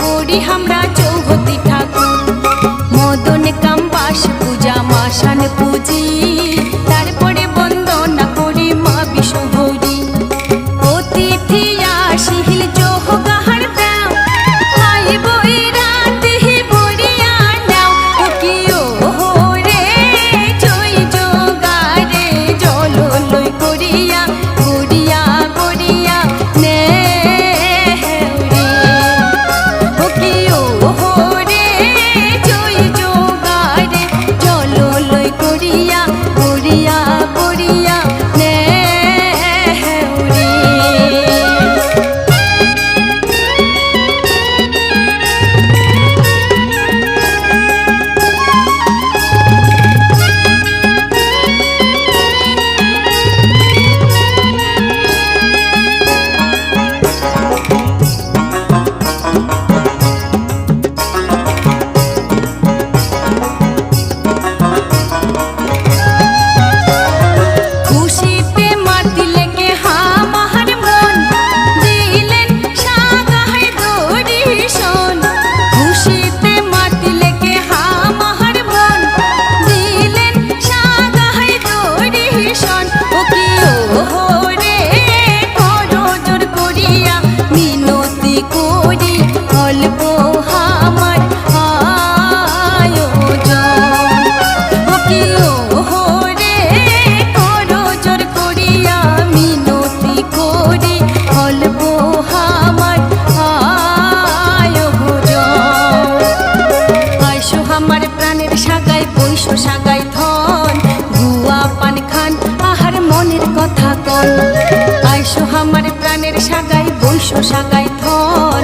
বড়ি আমরা চৌহতি ঠাকুর মদন কাম্বাস পূজা মাসান পুজি তারপরে বন্দনা করি মা বিশ্বহরি অতিথি আসিল চৌগাহার দাও খাইব এই রাতে বড়িয়া নাও ও কি ও রে জয় জোগারে জল লই করিয়া গড়িয়া গড়িয়া নে ও কি ও রে জয় জোগারে জল লই করিয়া গড়িয়া গড়িয়া নে খুশিতে মাতিলে কে হামার মন দিলেন সাগায় দরিশন খুশিতে মাতিলে কে হামার মন দিলেন সাগায় দরিশন ও কি ও রে করো জোর করিয়া মিনতি করি অল্প হামার আয়োজন ও কি ও রে করো জোর করিয়া মিনতি করি অল্প হামার আয়োজন আইসো আমার প্রাণের সাগায় বৈশো সাগায় ধন গুয়া পান খান আহার মনের কথা কন আইসো আমার প্রাণের সাগায় বৈশো সাগায় ধন